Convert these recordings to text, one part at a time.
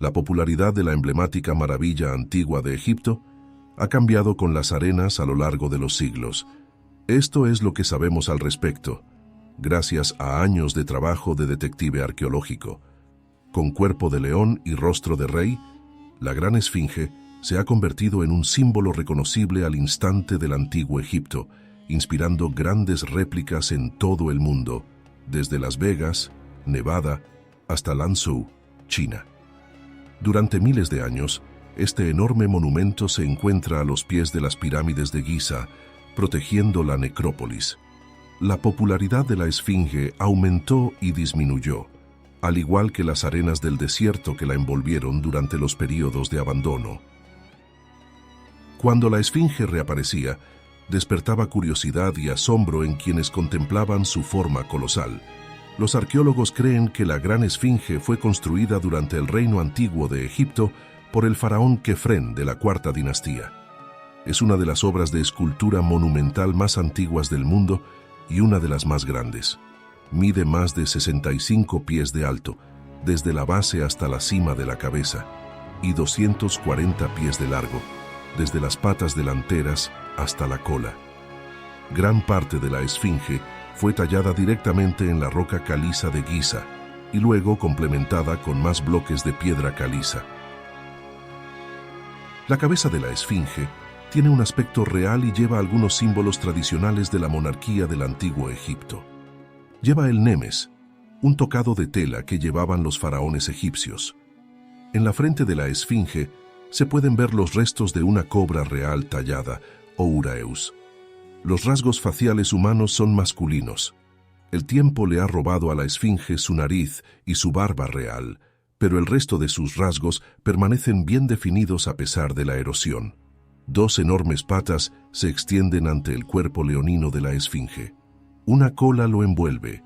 La popularidad de la emblemática maravilla antigua de Egipto ha cambiado con las arenas a lo largo de los siglos. Esto es lo que sabemos al respecto, gracias a años de trabajo de detective arqueológico. Con cuerpo de león y rostro de rey, la Gran Esfinge se ha convertido en un símbolo reconocible al instante del antiguo Egipto, inspirando grandes réplicas en todo el mundo, desde Las Vegas, Nevada, hasta Lanzhou, China. Durante miles de años, este enorme monumento se encuentra a los pies de las pirámides de Giza, protegiendo la necrópolis. La popularidad de la Esfinge aumentó y disminuyó, al igual que las arenas del desierto que la envolvieron durante los períodos de abandono. Cuando la Esfinge reaparecía, despertaba curiosidad y asombro en quienes contemplaban su forma colosal. Los arqueólogos creen que la Gran Esfinge fue construida durante el reino antiguo de Egipto por el faraón Kefren de la Cuarta Dinastía. Es una de las obras de escultura monumental más antiguas del mundo y una de las más grandes. Mide más de 65 pies de alto, desde la base hasta la cima de la cabeza, y 240 pies de largo, desde las patas delanteras hasta la cola. Gran parte de la Esfinge fue tallada directamente en la roca caliza de Giza y luego complementada con más bloques de piedra caliza. La cabeza de la Esfinge tiene un aspecto real y lleva algunos símbolos tradicionales de la monarquía del antiguo Egipto. Lleva el nemes, un tocado de tela que llevaban los faraones egipcios. En la frente de la Esfinge se pueden ver los restos de una cobra real tallada, o uraeus. Los rasgos faciales humanos son masculinos. El tiempo le ha robado a la Esfinge su nariz y su barba real, pero el resto de sus rasgos permanecen bien definidos a pesar de la erosión. Dos enormes patas se extienden ante el cuerpo leonino de la Esfinge. Una cola lo envuelve.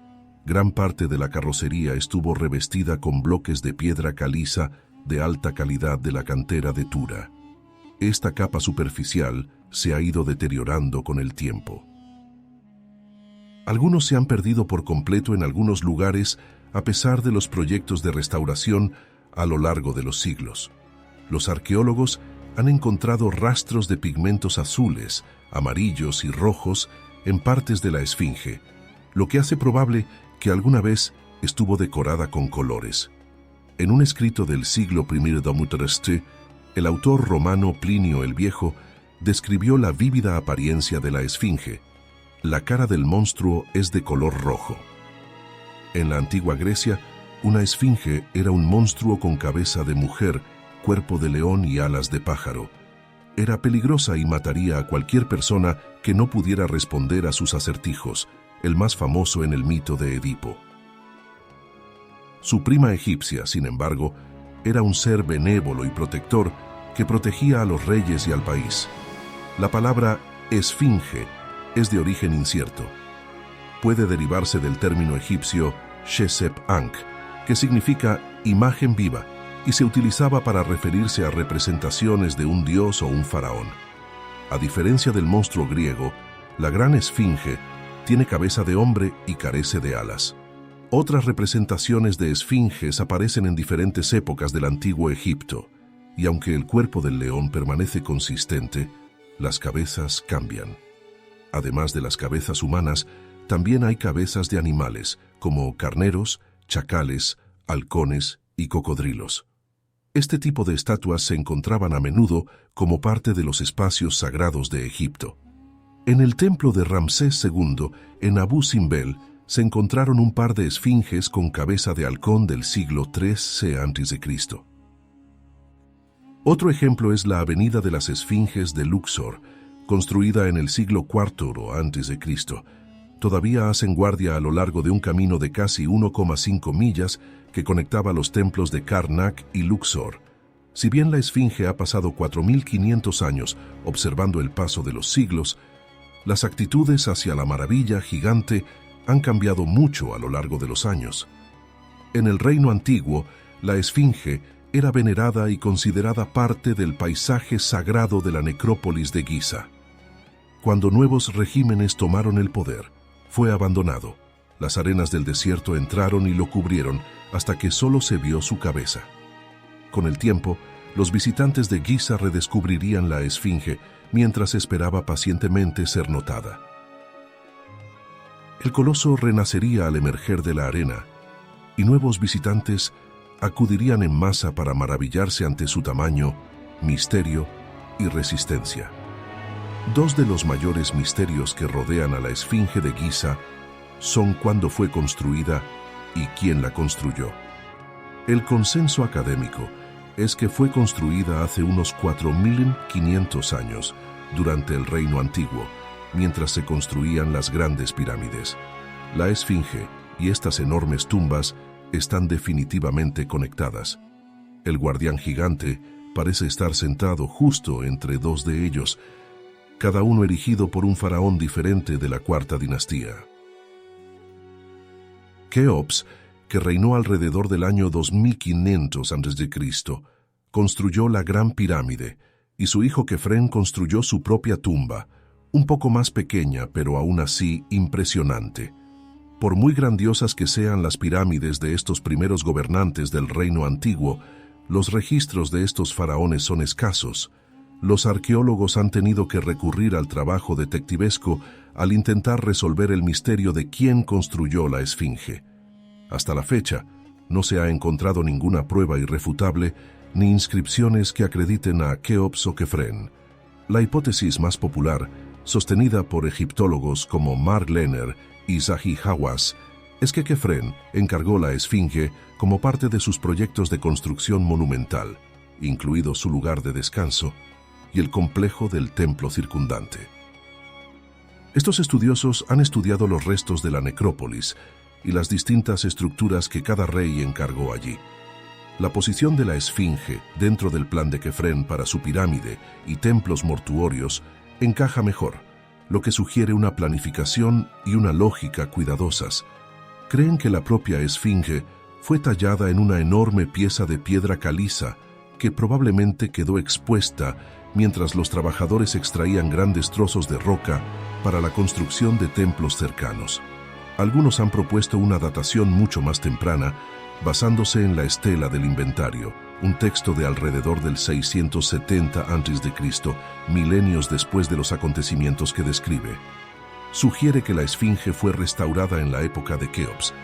Gran parte de la carrocería estuvo revestida con bloques de piedra caliza de alta calidad de la cantera de Tura. Esta capa superficial se ha ido deteriorando con el tiempo. Algunos se han perdido por completo en algunos lugares a pesar de los proyectos de restauración a lo largo de los siglos. Los arqueólogos han encontrado rastros de pigmentos azules, amarillos y rojos en partes de la Esfinge, lo que hace probable que alguna vez estuvo decorada con colores. En un escrito del siglo I d.C., el autor romano Plinio el Viejo describió la vívida apariencia de la Esfinge. La cara del monstruo es de color rojo. En la antigua Grecia, una esfinge era un monstruo con cabeza de mujer, cuerpo de león y alas de pájaro. Era peligrosa y mataría a cualquier persona que no pudiera responder a sus acertijos, el más famoso en el mito de Edipo. Su prima egipcia, sin embargo, era un ser benévolo y protector que protegía a los reyes y al país. La palabra esfinge es de origen incierto. Puede derivarse del término egipcio Shesep-Ankh, que significa imagen viva, y se utilizaba para referirse a representaciones de un dios o un faraón. A diferencia del monstruo griego, la Gran Esfinge tiene cabeza de hombre y carece de alas. Otras representaciones de esfinges aparecen en diferentes épocas del antiguo Egipto, y aunque el cuerpo del león permanece consistente, las cabezas cambian. Además de las cabezas humanas, también hay cabezas de animales, como carneros, chacales, halcones y cocodrilos. Este tipo de estatuas se encontraban a menudo como parte de los espacios sagrados de Egipto. En el templo de Ramsés II, en Abu Simbel, se encontraron un par de esfinges con cabeza de halcón del siglo III a.C. Otro ejemplo es la Avenida de las Esfinges de Luxor, construida en el siglo IV a.C. Todavía hacen guardia a lo largo de un camino de casi 1,5 millas que conectaba los templos de Karnak y Luxor. Si bien la Esfinge ha pasado 4.500 años observando el paso de los siglos, las actitudes hacia la maravilla gigante han cambiado mucho a lo largo de los años. En el reino antiguo, la Esfinge era venerada y considerada parte del paisaje sagrado de la necrópolis de Giza. Cuando nuevos regímenes tomaron el poder, fue abandonado. Las arenas del desierto entraron y lo cubrieron hasta que solo se vio su cabeza. Con el tiempo, los visitantes de Giza redescubrirían la esfinge mientras esperaba pacientemente ser notada. El coloso renacería al emerger de la arena, y nuevos visitantes acudirían en masa para maravillarse ante su tamaño, misterio y resistencia. Dos de los mayores misterios que rodean a la esfinge de Giza son cuándo fue construida y quién la construyó. El consenso académico es que fue construida hace unos 4.500 años, durante el Reino Antiguo, mientras se construían las grandes pirámides. La esfinge y estas enormes tumbas están definitivamente conectadas. El guardián gigante parece estar sentado justo entre dos de ellos, cada uno erigido por un faraón diferente de la cuarta dinastía. Keops, que reinó alrededor del año 2500 a.C., construyó la Gran Pirámide, y su hijo Kefren construyó su propia tumba, un poco más pequeña, pero aún así impresionante. Por muy grandiosas que sean las pirámides de estos primeros gobernantes del Reino Antiguo, los registros de estos faraones son escasos. Los arqueólogos han tenido que recurrir al trabajo detectivesco al intentar resolver el misterio de quién construyó la esfinge. Hasta la fecha, no se ha encontrado ninguna prueba irrefutable ni inscripciones que acrediten a Keops o Kefren. La hipótesis más popular, sostenida por egiptólogos como Mark Lehner y Zahi Hawass, es que Kefren encargó la esfinge como parte de sus proyectos de construcción monumental, incluido su lugar de descanso y el complejo del templo circundante. Estos estudiosos han estudiado los restos de la necrópolis y las distintas estructuras que cada rey encargó allí. La posición de la esfinge dentro del plan de Kefren para su pirámide y templos mortuorios encaja mejor, lo que sugiere una planificación y una lógica cuidadosas. Creen que la propia esfinge fue tallada en una enorme pieza de piedra caliza que probablemente quedó expuesta mientras los trabajadores extraían grandes trozos de roca para la construcción de templos cercanos. Algunos han propuesto una datación mucho más temprana, basándose en la estela del inventario, un texto de alrededor del 670 a.C., milenios después de los acontecimientos que describe. Sugiere que la esfinge fue restaurada en la época de Keops,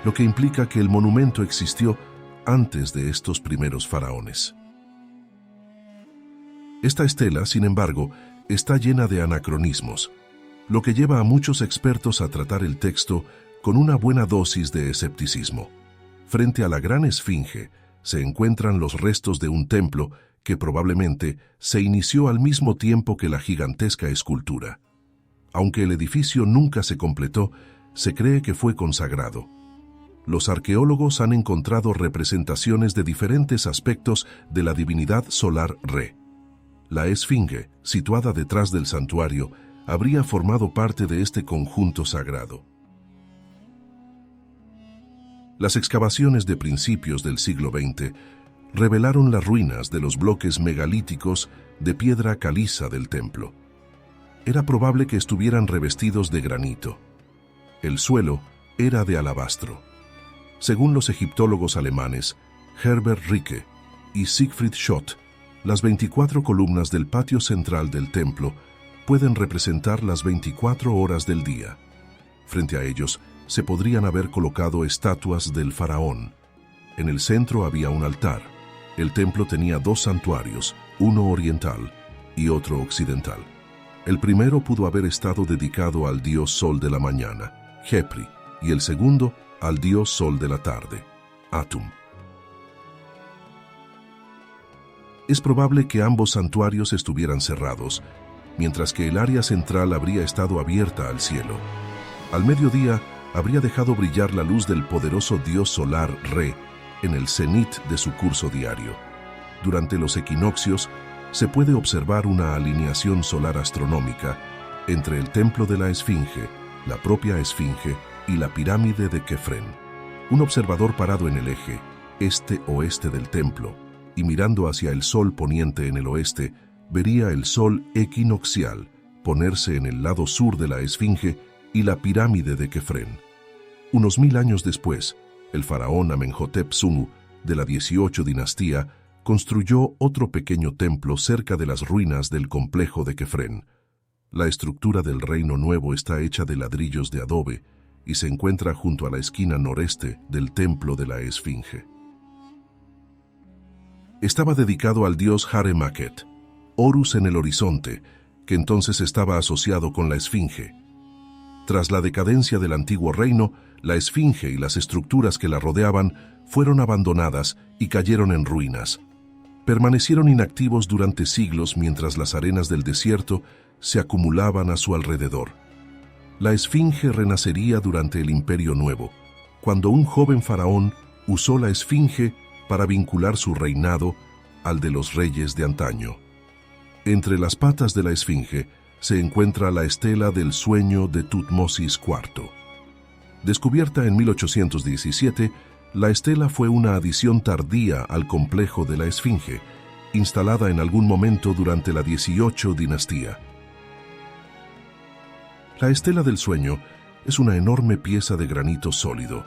lo que implica que el monumento existió antes de estos primeros faraones. Esta estela, sin embargo, está llena de anacronismos, lo que lleva a muchos expertos a tratar el texto con una buena dosis de escepticismo. Frente a la gran esfinge se encuentran los restos de un templo que probablemente se inició al mismo tiempo que la gigantesca escultura. Aunque el edificio nunca se completó, se cree que fue consagrado. Los arqueólogos han encontrado representaciones de diferentes aspectos de la divinidad solar Re. La esfinge, situada detrás del santuario, habría formado parte de este conjunto sagrado. Las excavaciones de principios del siglo XX revelaron las ruinas de los bloques megalíticos de piedra caliza del templo. Era probable que estuvieran revestidos de granito. El suelo era de alabastro. Según los egiptólogos alemanes Herbert Ricke y Siegfried Schott, las 24 columnas del patio central del templo pueden representar las 24 horas del día. Frente a ellos se podrían haber colocado estatuas del faraón. En el centro había un altar. El templo tenía dos santuarios, uno oriental y otro occidental. El primero pudo haber estado dedicado al dios sol de la mañana, Khepri, y el segundo al dios sol de la tarde, Atum. Es probable que ambos santuarios estuvieran cerrados, mientras que el área central habría estado abierta al cielo. Al mediodía, habría dejado brillar la luz del poderoso dios solar Re en el cenit de su curso diario. Durante los equinoccios, se puede observar una alineación solar astronómica entre el templo de la esfinge, la propia esfinge y la pirámide de Kefren. Un observador parado en el eje este-oeste del templo y mirando hacia el sol poniente en el oeste, vería el sol equinoccial ponerse en el lado sur de la esfinge y la pirámide de Kefren. Unos 1000 años después, el faraón Amenhotep II, de la 18 dinastía, construyó otro pequeño templo cerca de las ruinas del complejo de Kefren. La estructura del Reino Nuevo está hecha de ladrillos de adobe y se encuentra junto a la esquina noreste del templo de la Esfinge. Estaba dedicado al dios Haremaket, Horus en el horizonte, que entonces estaba asociado con la Esfinge. Tras la decadencia del antiguo reino, la Esfinge y las estructuras que la rodeaban fueron abandonadas y cayeron en ruinas. Permanecieron inactivos durante siglos mientras las arenas del desierto se acumulaban a su alrededor. La Esfinge renacería durante el Imperio Nuevo, cuando un joven faraón usó la Esfinge para vincular su reinado al de los reyes de antaño. Entre las patas de la Esfinge se encuentra la estela del sueño de Tutmosis IV. Descubierta en 1817, la estela fue una adición tardía al complejo de la Esfinge, instalada en algún momento durante la 18 dinastía. La estela del sueño es una enorme pieza de granito sólido,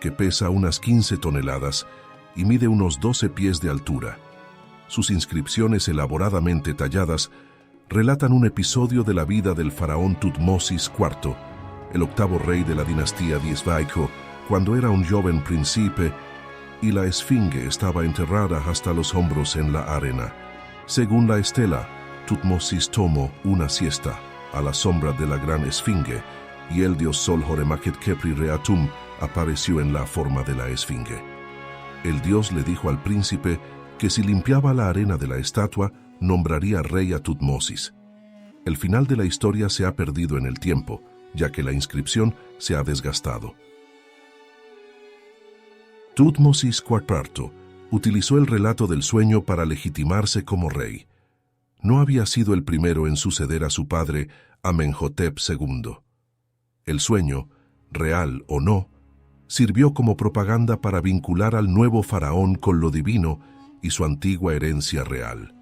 que pesa unas 15 toneladas y mide unos 12 pies de altura. Sus inscripciones elaboradamente talladas relatan un episodio de la vida del faraón Tutmosis IV, el octavo rey de la dinastía de Esvaiko, cuando era un joven príncipe y la Esfinge estaba enterrada hasta los hombros en la arena. Según la estela, Tutmosis tomó una siesta a la sombra de la gran Esfinge y el dios Sol Horemaket Khepri Reatum apareció en la forma de la Esfinge. El dios le dijo al príncipe que si limpiaba la arena de la estatua, nombraría rey a Tutmosis. El final de la historia se ha perdido en el tiempo, ya que la inscripción se ha desgastado. Tutmosis IV utilizó el relato del sueño para legitimarse como rey. No había sido el primero en suceder a su padre Amenhotep II. El sueño, real o no, sirvió como propaganda para vincular al nuevo faraón con lo divino y su antigua herencia real.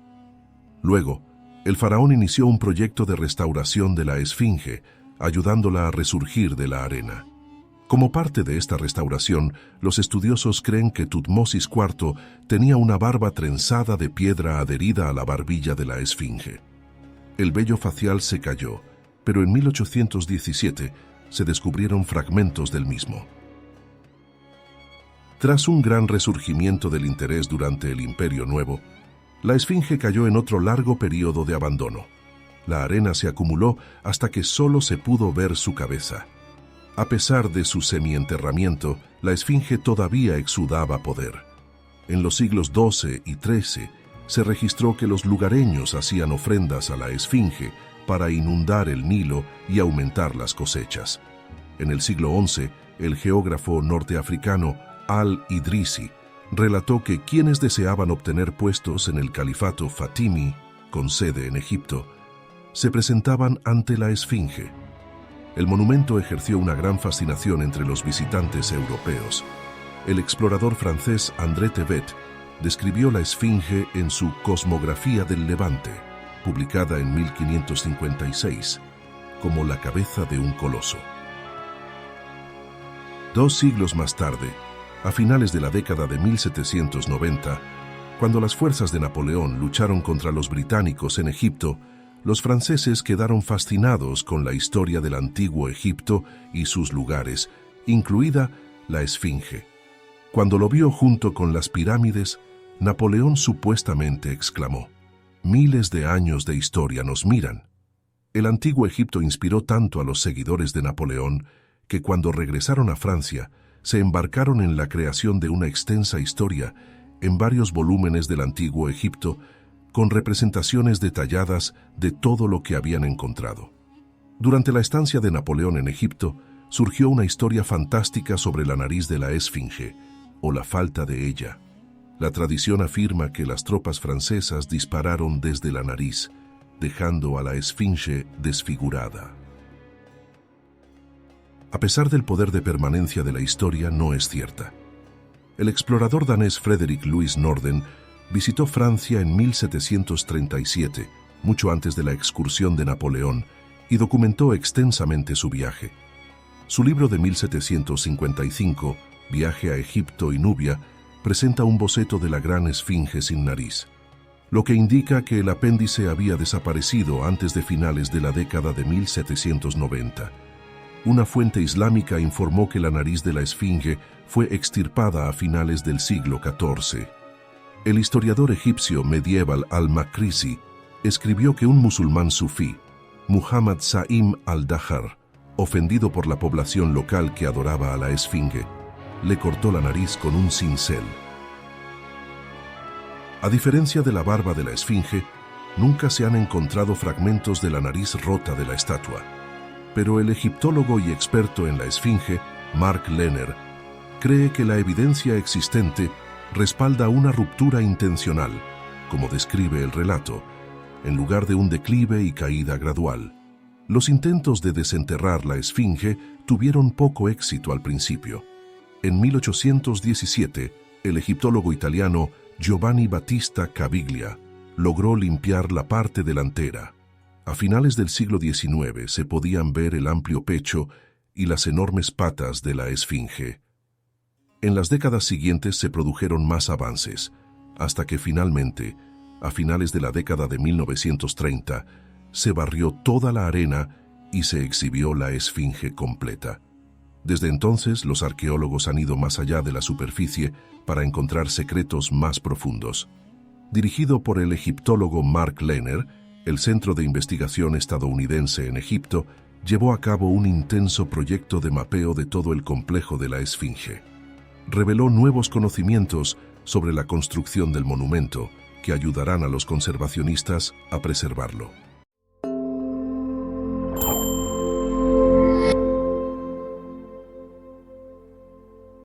Luego, el faraón inició un proyecto de restauración de la Esfinge, ayudándola a resurgir de la arena. Como parte de esta restauración, los estudiosos creen que Tutmosis IV tenía una barba trenzada de piedra adherida a la barbilla de la Esfinge. El vello facial se cayó, pero en 1817 se descubrieron fragmentos del mismo. Tras un gran resurgimiento del interés durante el Imperio Nuevo, la Esfinge cayó en otro largo periodo de abandono. La arena se acumuló hasta que solo se pudo ver su cabeza. A pesar de su semienterramiento, la Esfinge todavía exudaba poder. En los siglos XII y XIII se registró que los lugareños hacían ofrendas a la Esfinge para inundar el Nilo y aumentar las cosechas. En el siglo XI, el geógrafo norteafricano Al-Idrisi relató que quienes deseaban obtener puestos en el califato Fatimi, con sede en Egipto, se presentaban ante la Esfinge. El monumento ejerció una gran fascinación entre los visitantes europeos. El explorador francés André Tevet describió la Esfinge en su Cosmografía del Levante, publicada en 1556, como la cabeza de un coloso. 2 siglos más tarde, a finales de la década de 1790, cuando las fuerzas de Napoleón lucharon contra los británicos en Egipto, los franceses quedaron fascinados con la historia del antiguo Egipto y sus lugares, incluida la Esfinge. Cuando lo vio junto con las pirámides, Napoleón supuestamente exclamó: «Miles de años de historia nos miran». El antiguo Egipto inspiró tanto a los seguidores de Napoleón que cuando regresaron a Francia, se embarcaron en la creación de una extensa historia en varios volúmenes del antiguo Egipto, con representaciones detalladas de todo lo que habían encontrado. Durante la estancia de Napoleón en Egipto, surgió una historia fantástica sobre la nariz de la Esfinge, o la falta de ella. La tradición afirma que las tropas francesas dispararon desde la nariz, dejando a la Esfinge desfigurada. A pesar del poder de permanencia de la historia, no es cierta. El explorador danés Frederick Louis Norden visitó Francia en 1737, mucho antes de la excursión de Napoleón, y documentó extensamente su viaje. Su libro de 1755, Viaje a Egipto y Nubia, presenta un boceto de la gran esfinge sin nariz, lo que indica que el apéndice había desaparecido antes de finales de la década de 1790. Una fuente islámica informó que la nariz de la esfinge fue extirpada a finales del siglo XIV. El historiador egipcio medieval al-Makrisi escribió que un musulmán sufí, Muhammad Sa'im al-Dahar, ofendido por la población local que adoraba a la esfinge, le cortó la nariz con un cincel. A diferencia de la barba de la esfinge, nunca se han encontrado fragmentos de la nariz rota de la estatua. Pero el egiptólogo y experto en la esfinge, Mark Lehner, cree que la evidencia existente respalda una ruptura intencional, como describe el relato, en lugar de un declive y caída gradual. Los intentos de desenterrar la esfinge tuvieron poco éxito al principio. En 1817, el egiptólogo italiano Giovanni Battista Caviglia logró limpiar la parte delantera. A finales del siglo XIX se podían ver el amplio pecho y las enormes patas de la esfinge. En las décadas siguientes se produjeron más avances, hasta que finalmente, a finales de la década de 1930, se barrió toda la arena y se exhibió la esfinge completa. Desde entonces, los arqueólogos han ido más allá de la superficie para encontrar secretos más profundos. Dirigido por el egiptólogo Mark Lehner, el Centro de Investigación Estadounidense en Egipto llevó a cabo un intenso proyecto de mapeo de todo el complejo de la esfinge. Reveló nuevos conocimientos sobre la construcción del monumento que ayudarán a los conservacionistas a preservarlo.